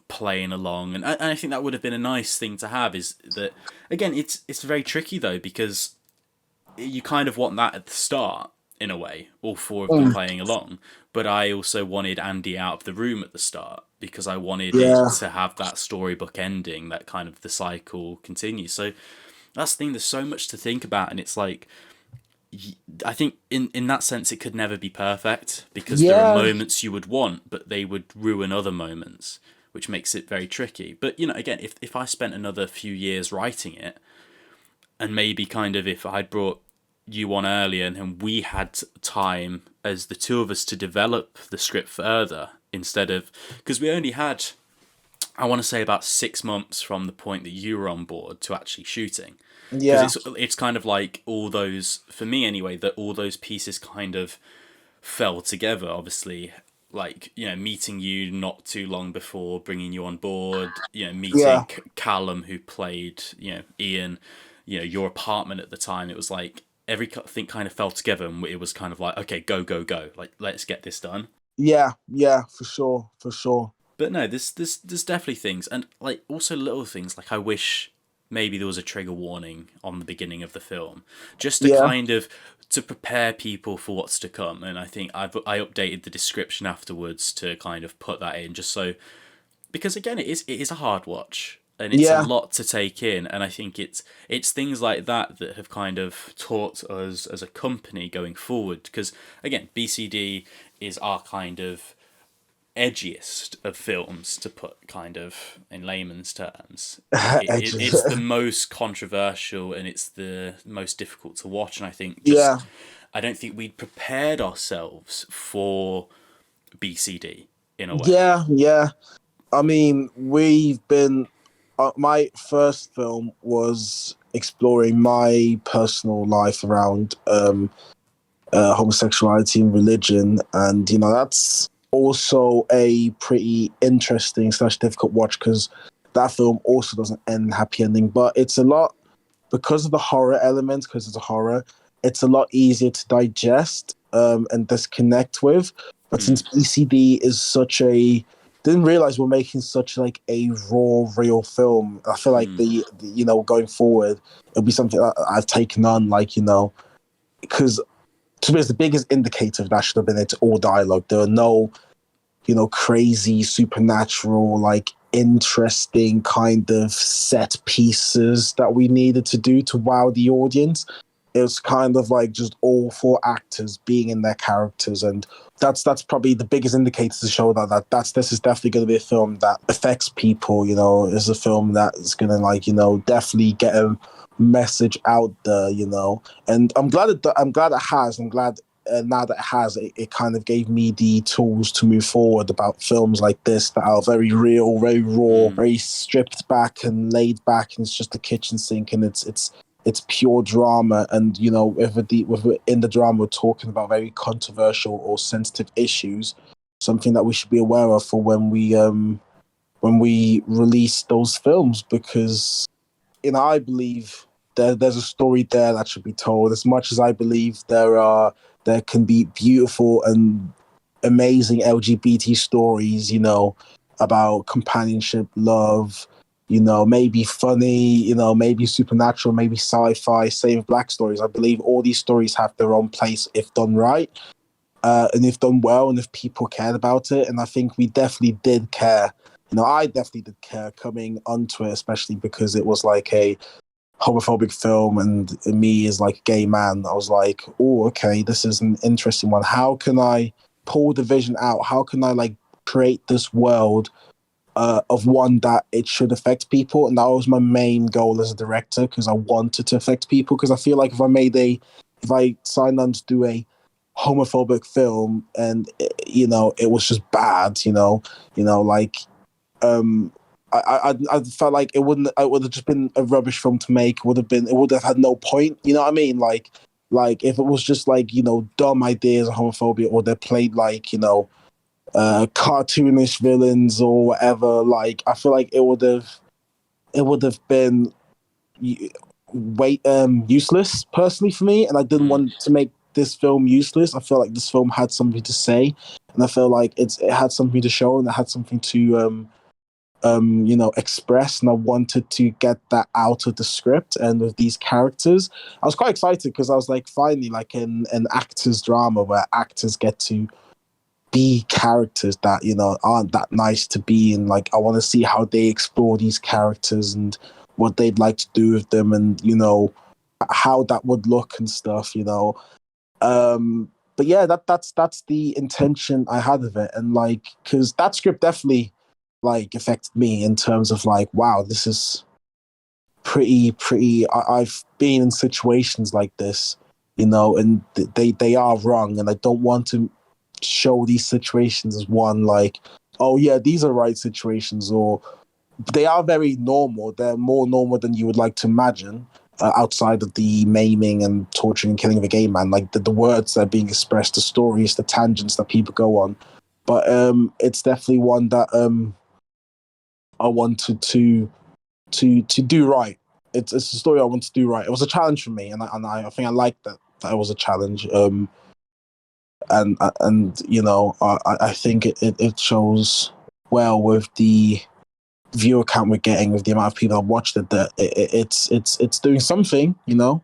playing along. And I think that would have been a nice thing to have, is that, again, it's very tricky though, because you kind of want that at the start, in a way, all 4 of them playing along. But I also wanted Andy out of the room at the start, because I wanted it to have that storybook ending, that kind of the cycle continues. So that's the thing, there's so much to think about, and it's like, I think in that sense it could never be perfect, because there are moments you would want, but they would ruin other moments, which makes it very tricky. But, again, if I spent another few years writing it, and maybe kind of if I'd brought you on earlier and then we had time as the 2 of us to develop the script further, instead of, because we only had I want to say about 6 months from the point that you were on board to actually shooting. Because Yeah, it's kind of like all those, for me anyway, that all those pieces kind of fell together. Obviously, like, meeting you not too long before, bringing you on board, yeah, meeting Callum, who played, Ian, your apartment at the time. It was like everything kind of fell together, and it was kind of like, okay, go, go, go, like, let's get this done. yeah, yeah, for sure, for sure. But no, there's definitely things, and like also little things. Like, I wish maybe there was a trigger warning on the beginning of the film, just to Yeah, kind of to prepare people for what's to come. And I think I updated the description afterwards to kind of put that in, just so, because again, it is a hard watch, and it's a yeah, lot to take in. And I think it's things like that that have kind of taught us as a company going forward. Because again, BCD is our kind of edgiest of films, to put kind of in layman's terms. edges. It's the most controversial, and it's the most difficult to watch. And I think Yeah, I don't think we'd prepared ourselves for BCD in a way. yeah, yeah. I mean, we've been. My first film was exploring my personal life around homosexuality and religion, and that's also a pretty interesting slash difficult watch because that film also doesn't end happy ending, but it's a lot because of the horror element, because it's a horror, it's a lot easier to digest and disconnect with. But Mm, since ECD is such a didn't realize we're making such like a raw, real film. I feel like mm, the going forward, it'll be something that I've taken on, like because to me, it's the biggest indicator of that should have been it's all dialogue. There are no crazy supernatural, like interesting kind of set pieces that we needed to do to wow the audience. It was kind of like just all four actors being in their characters, and that's probably the biggest indicator to show that this is definitely going to be a film that affects people. Is a film that is going to definitely get a message out there. And I'm glad it has. I'm glad now that it has, it kind of gave me the tools to move forward about films like this that are very real, very raw, mm, very stripped back and laid back, and it's just a kitchen sink, and it's pure drama. And if we're in the drama, we're talking about very controversial or sensitive issues, something that we should be aware of for when we release those films, because I believe there's a story there that should be told. As much as I believe there can be beautiful and amazing LGBT stories, about companionship, love, maybe funny, maybe supernatural, maybe sci-fi, same with black stories. I believe all these stories have their own place if done right, and if done well, and if people cared about it. And I think we definitely did care. I definitely did care coming onto it, especially because it was like a homophobic film, and me as like a gay man, I was like, oh, okay, this is an interesting one. How can I pull the vision out? How can I like create this world of one that it should affect people? And that was my main goal as a director, because I wanted to affect people. Because I feel like if I signed on to do a homophobic film and it was just bad, like um I felt like it would have just been a rubbish film to make. It would have had no point. You know what I mean? Like if it was just like dumb ideas of homophobia, or they played like cartoonish villains or whatever. Like I feel like it would have been useless personally for me, and I didn't mm. want to make this film useless. I feel like this film had something to say, and I feel like it had something to show, and it had something to express, and I wanted to get that out of the script and with these characters. I was quite excited because I was like, finally, like an actors drama where actors get to be characters that aren't that nice to be in. Like I want to see how they explore these characters and what they'd like to do with them, and how that would look and stuff. But yeah, that's the intention I had of it, and like because that script definitely like affected me in terms of like, wow, this is pretty. I've been in situations like this, and they are wrong, and I don't want to show these situations as one like, oh yeah, these are right situations, or they are very normal. They're more normal than you would like to imagine. Outside of the maiming and torturing and killing of a gay man, like the words that are being expressed, the stories, the tangents that people go on. But it's definitely one that I wanted to do right. It's a story I want to do right. It was a challenge for me, and I think I liked that it was a challenge. And you know, I think it shows well with the viewer count we're getting, with the amount of people that watched it, that it's doing something, you know.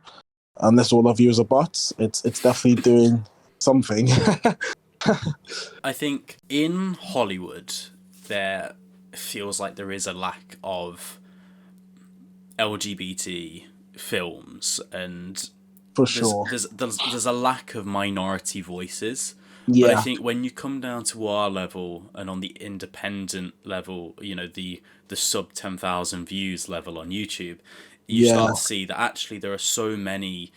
Unless all our viewers are bots, it's definitely doing something. I think in Hollywood there feels like there is a lack of LGBT films, and For sure. there's a lack of minority voices. But I Yeah. think when you come down to our level and on the independent level, you know, the sub 10,000 views level on YouTube, you Yeah. start to see that actually there are so many,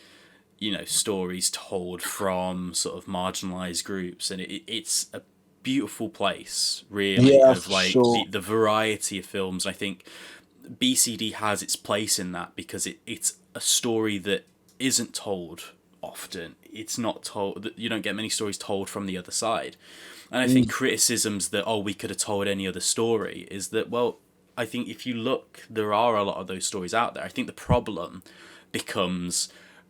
you know, stories told from sort of marginalized groups, and it's a beautiful place, really, Yeah, of for like sure. the variety of films. I think BCD has its place in that because it's a story that isn't told often. It's not told, you don't get many stories told from the other side. And I think criticisms that, oh, we could have told any other story, is that, well, I think if you look, there are a lot of those stories out there. I think the problem becomes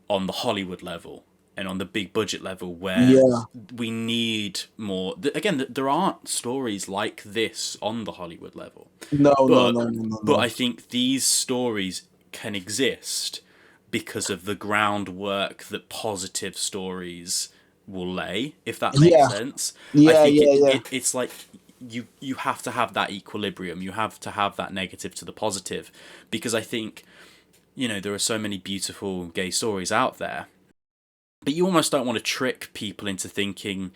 on the Hollywood level and on the big budget level, where Yeah. we need more. Again, there aren't stories like this on the Hollywood level, No, no, but no, no, no, but I no. think these stories can exist because of the groundwork that positive stories will lay, if that makes Yeah. sense. I Yeah, think yeah, yeah. it's like you have to have that equilibrium. You have to have that negative to the positive, because I think, you know, there are so many beautiful gay stories out there, but you almost don't want to trick people into thinking,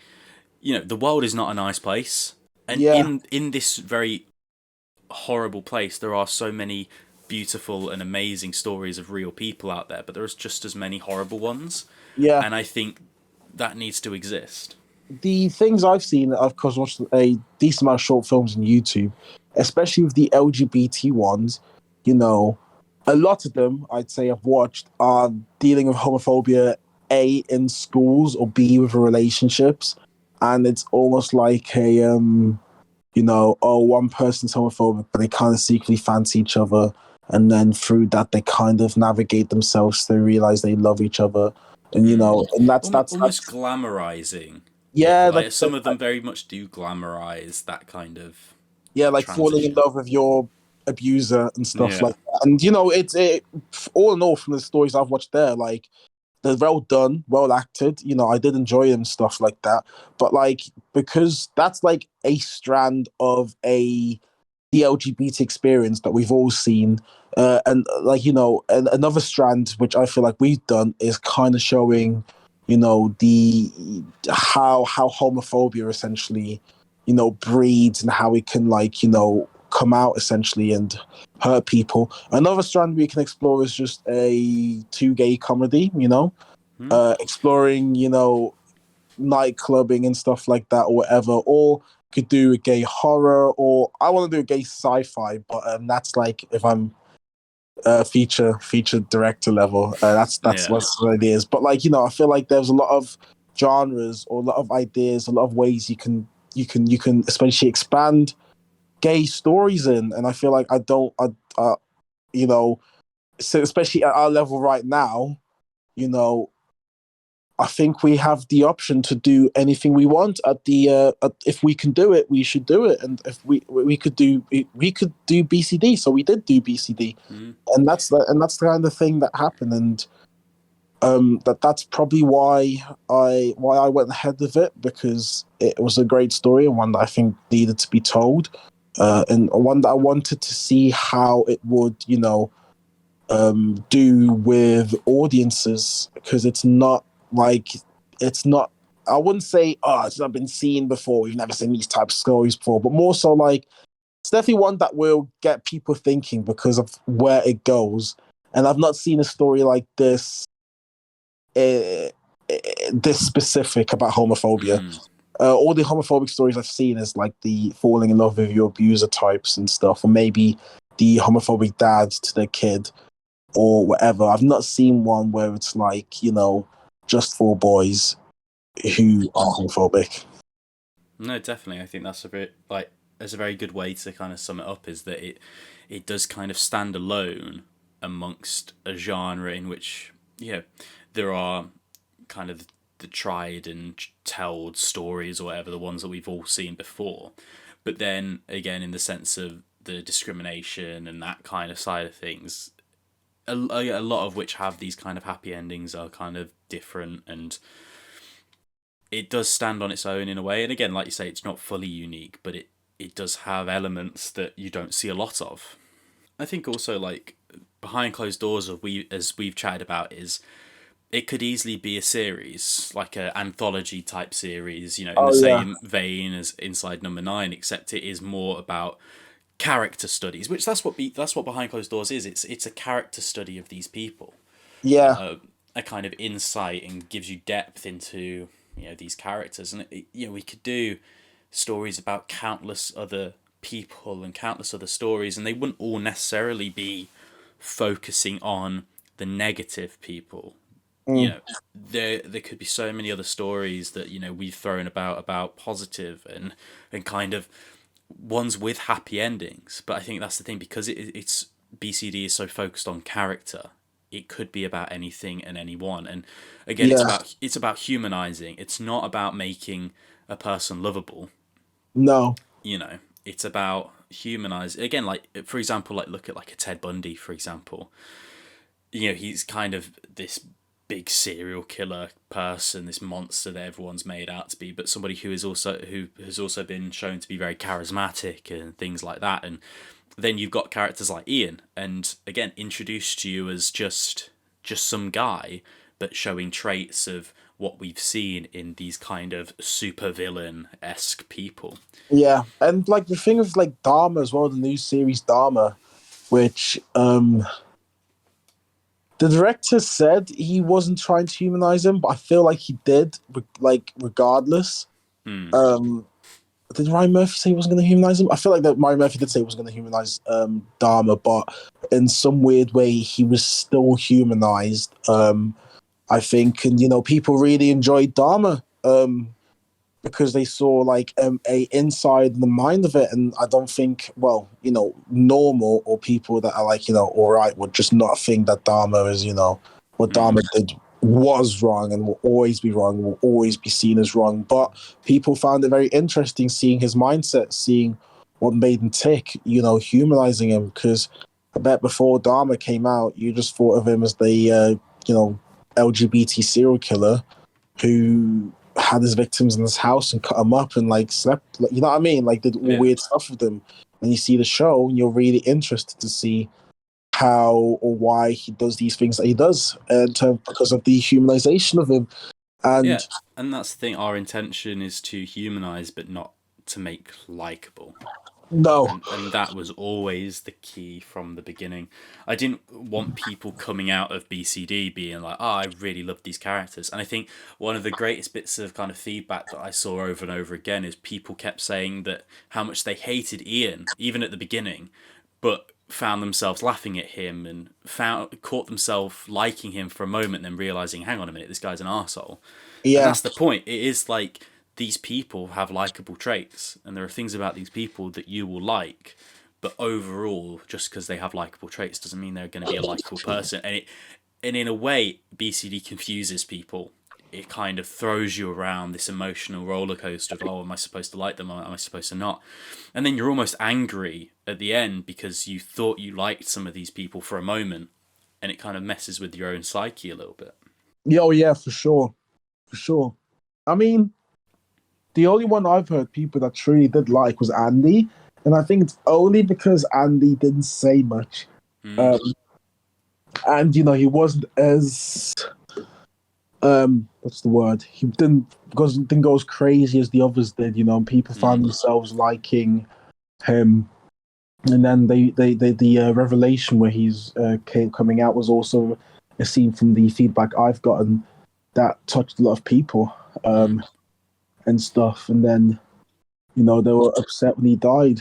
you know, the world is not a nice place. And Yeah. in this very horrible place, there are so many beautiful and amazing stories of real people out there, but there's just as many horrible ones. Yeah. And I think that needs to exist. The things I've seen, I've of course watched a decent amount of short films on YouTube, especially with the LGBT ones. You know, a lot of them I'd say I've watched are dealing with homophobia, A, in schools, or B, with relationships. And it's almost like a you know, oh, one person's homophobic, but they kind of secretly fancy each other, and then through that they kind of navigate themselves. They realize they love each other, and you know, and Almost that's glamorizing it. yeah, Like, some of them very much do glamorize that kind of yeah, like falling in transition. love with your abuser and stuff Yeah. like that. And you know, all in all, from the stories I've watched there, like they're well done, well acted. You know, I did enjoy them, stuff like that. But like, because that's like a strand of the LGBT experience that we've all seen, and like, you know, another strand which I feel like we've done is kind of showing, you know, the how homophobia essentially, you know, breeds, and how it can, like, you know, come out essentially and hurt people. Another strand we can explore is just a two gay comedy, you know, exploring, you know, night clubbing and stuff like that, or whatever. Or could do a gay horror, or I want to do a gay sci-fi, but that's like if I'm feature director level. That's Yeah. what it is. But like, you know, I feel like there's a lot of genres, or a lot of ideas, a lot of ways you can especially expand gay stories in. And I feel like you know, so especially at our level right now, you know, I think we have the option to do anything we want if we can do it, we should do it. And if we could do BCD, so we did do BCD, and that's the kind of thing that happened. And that's probably why I went ahead with it, because it was a great story, and one that I think needed to be told, and one that I wanted to see how it would, you know, do with audiences, because it's not, I wouldn't say, oh, it's not been seen before, we've never seen these types of stories before, but more so like it's definitely one that will get people thinking because of where it goes. And I've not seen a story like this, this specific about homophobia. All the homophobic stories I've seen is like the falling in love with your abuser types and stuff, or maybe the homophobic dad to their kid or whatever. I've not seen one where it's like, you know, just for boys who are homophobic. No, definitely. I think that's a very good way to kind of sum it up, is that it does kind of stand alone amongst a genre in which, there are kind of the tried and told stories or whatever, the ones that we've all seen before. But then again, in the sense of the discrimination and that kind of side of things, a lot of which have these kind of happy endings are kind of different, and it does stand on its own in a way. And again, like you say, it's not fully unique, but it does have elements that you don't see a lot of. I think also, like, behind closed doors, as we've chatted about, is it could easily be a series, like a anthology type series, in Oh the yeah, same vein as Inside Number Nine, except it is more about character studies, which that's what behind closed doors is. It's a character study of these people, yeah, a kind of insight, and gives you depth into these characters. And we could do stories about countless other people and countless other stories, and they wouldn't all necessarily be focusing on the negative people. mm, There could be so many other stories that we've thrown about positive and kind of ones with happy endings. But I think that's the thing, because it's BCD is so focused on character. It could be about anything and anyone. And again, yeah. it's about humanizing. It's not about making a person lovable. No, It's about humanize. Again, like, for example, like, look at like a Ted Bundy, for example. He's kind of this big serial killer person, this monster that everyone's made out to be, but somebody who has also been shown to be very charismatic and things like that. And then you've got characters like Ian, and again, introduced to you as just some guy, but showing traits of what we've seen in these kind of supervillain-esque people. yeah, and like the thing with like Dharma as well, the new series Dharma, which the director said he wasn't trying to humanize him, but I feel like he did, like regardless. Hmm. Did Ryan Murphy say he wasn't going to humanize him? I feel like that Ryan Murphy did say he was going to humanize Dharma, but in some weird way, he was still humanized. I think, and people really enjoyed Dharma because they saw like a inside the mind of it, and I don't think, well, normal or people that are like, all right, would just not think that Dharma is, what Dharma did was wrong and will always be wrong, will always be seen as wrong. But people found it very interesting seeing his mindset, seeing what made him tick, humanizing him. Because I bet before Dharma came out, you just thought of him as the, LGBT serial killer who had his victims in his house and cut them up and like slept, you know what I mean? Like did all weird stuff with them. And you see the show and you're really interested to see how or why he does these things that he does because of the humanization of him. And And that's the thing. Our intention is to humanize, but not to make likable. no, And that was always the key from the beginning. I didn't want people coming out of BCD being like, oh, I really love these characters. And I think one of the greatest bits of kind of feedback that I saw over and over again is people kept saying that how much they hated Ian, even at the beginning, but found themselves laughing at him and caught themselves liking him for a moment, then realizing, hang on a minute, this guy's an arsehole. And yeah, that's the point. It is like, these people have likable traits, and there are things about these people that you will like, but overall, just because they have likable traits doesn't mean they're going to be a likable person. And in a way, BCD confuses people. It kind of throws you around this emotional roller coaster of, oh, am I supposed to like them, or am I supposed to not? And then you're almost angry at the end because you thought you liked some of these people for a moment, and it kind of messes with your own psyche a little bit. yeah, oh yeah, for sure, for sure. I mean, the only one I've heard people that truly did like was Andy, and I think it's only because Andy didn't say much, um, and he wasn't as what's the word? He didn't go as crazy as the others did, and people found themselves liking him. And then the revelation where he's coming out was also a scene from the feedback I've gotten that touched a lot of people. and stuff, and then they were upset when he died.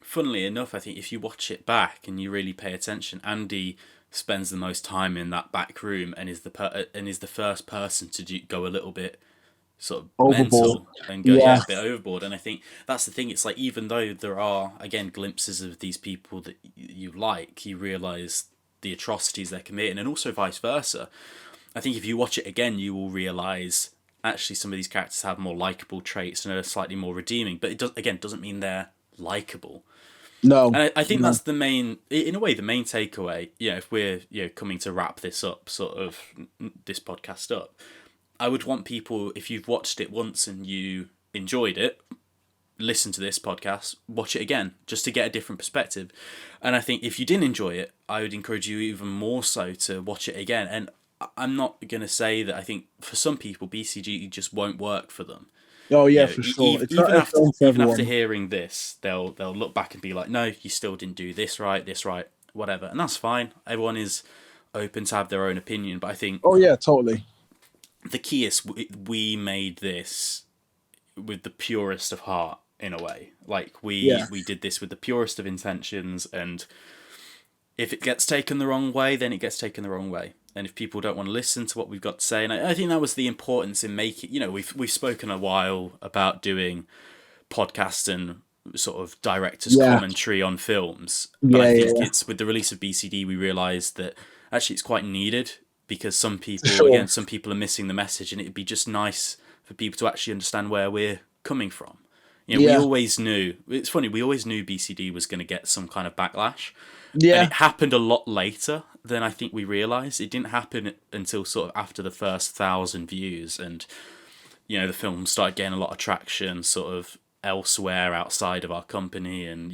Funnily enough, I think if you watch it back and you really pay attention, Andy spends the most time in that back room and is the first person to go a little bit sort of Overboard. mental and go Yeah, a bit overboard. And I think that's the thing. It's like, even though there are again glimpses of these people that you like, you realize the atrocities they're committing, and also vice versa. I think if you watch it again, you will realize actually some of these characters have more likable traits and are slightly more redeeming. But doesn't mean they're likable. no, And I think no. that's the main, in a way, the main takeaway. If we're coming to wrap this up, sort of this podcast up, I would want people, if you've watched it once and you enjoyed it, listen to this podcast, watch it again, just to get a different perspective. And I think if you didn't enjoy it, I would encourage you even more so to watch it again. And I'm not going to say that I think for some people BCG just won't work for them. Oh yeah, for sure. It's not Even a after film for even after everyone. hearing this, they'll look back and be like, no, you still didn't do this right, whatever, and that's fine. Everyone is open to have their own opinion, but I think Oh yeah, totally. the key is we made this with the purest of heart, in a way. Like Yeah, we did this with the purest of intentions, and if it gets taken the wrong way, then it gets taken the wrong way. And if people don't want to listen to what we've got to say, and I think that was the importance in making. We've spoken a while about doing podcasts and sort of director's yeah, commentary on films, but I yeah, think yeah, it's with the release of BCD we realised that actually it's quite needed, because for sure. some people are missing the message, and it'd be just nice for people to actually understand where we're coming from. We Yeah, always knew. It's funny. We always knew BCD was going to get some kind of backlash, and yeah, it happened a lot later than I think we realised. It didn't happen until sort of after the first 1,000 views, and the film started getting a lot of traction, sort of elsewhere outside of our company, and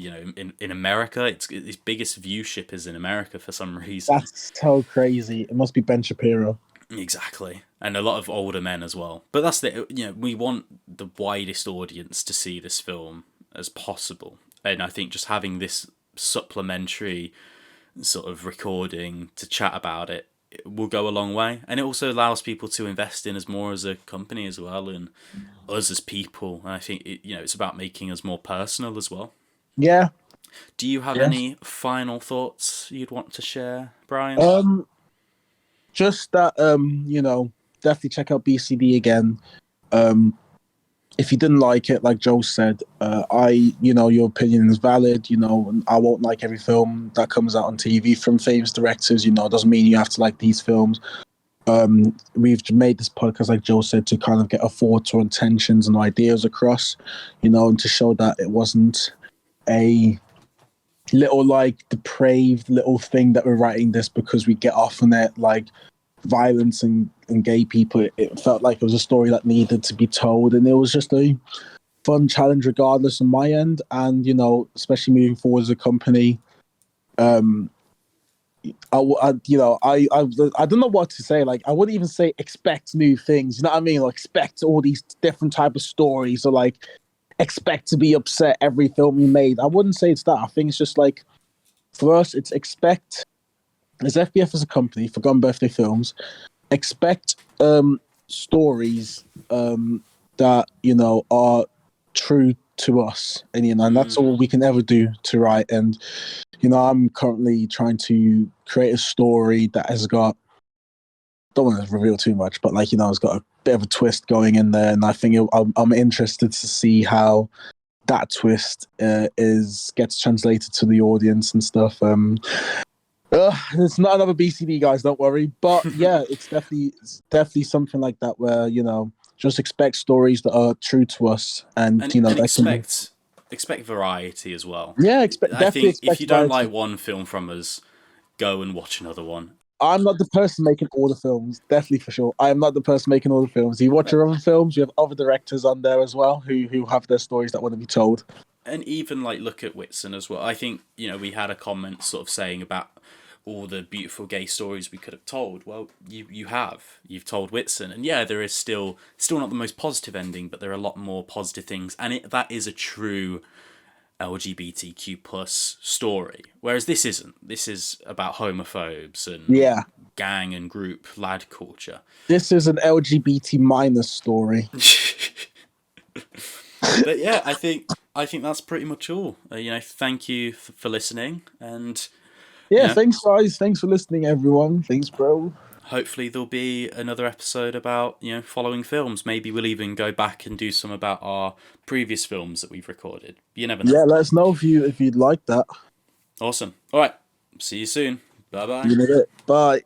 in America, its biggest viewership is in America for some reason. that's so crazy. It must be Ben Shapiro. Exactly, and a lot of older men as well. But that's we want the widest audience to see this film as possible, and I think just having this supplementary sort of recording to chat about it will go a long way, and it also allows people to invest in us more as a company as well, and us as people. And I think it's about making us more personal as well. Yeah, Do you have yeah. any final thoughts you'd want to share, Brian? Um, just that definitely check out BCD again. Um, if you didn't like it, like Joe said, your opinion is valid. I won't like every film that comes out on TV from famous directors. It doesn't mean you have to like these films. We've made this podcast, like Joe said, to kind of get our thoughts or intentions and ideas across, and to show that it wasn't a little like depraved little thing that we're writing this because we get off on it, like violence and gay people. It felt like it was a story that needed to be told, and it was just a fun challenge regardless on my end. And especially moving forward as a company, I don't know what to say. Like, I wouldn't even say expect new things. You know what I mean? Like, expect all these different type of stories, or like expect to be upset every film you made. I wouldn't say it's that. I think it's just like, for us, it's expect, as FBF as a company, Forgotten Birthday Films, expect stories that are true to us, and that's all we can ever do to write. And I'm currently trying to create a story that has got, don't want to reveal too much, but it's got a bit of a twist going in there, and I think I'm interested to see how that twist gets translated to the audience and stuff. It's not another BCD, guys, don't worry. But yeah, it's definitely something like that where just expect stories that are true to us, and And that expect variety as well. yeah, I definitely think if expect you don't variety. like one film from us, go and watch another one. I'm not the person making all the films, definitely for sure. I am not the person making all the films. You watch your other films, you have other directors on there as well who have their stories that want to be told. And even like look at Whitson as well. I think we had a comment sort of saying about all the beautiful gay stories we could have told. Well, you've told Whitson, and yeah, there is still not the most positive ending, but there are a lot more positive things, and that is a true LGBTQ plus story. Whereas this isn't. This is about homophobes and Yeah. gang and group lad culture. This is an LGBT minus story. But yeah, I think that's pretty much all. Thank you for listening, and you Yeah, know, thanks guys. Thanks for listening, everyone. Thanks, bro. hopefully there'll be another episode about following films. Maybe we'll even go back and do some about our previous films that we've recorded. You never know. Yeah, let us know if you'd like that. Awesome. All right. See you soon. Bye bye. You know it. Bye.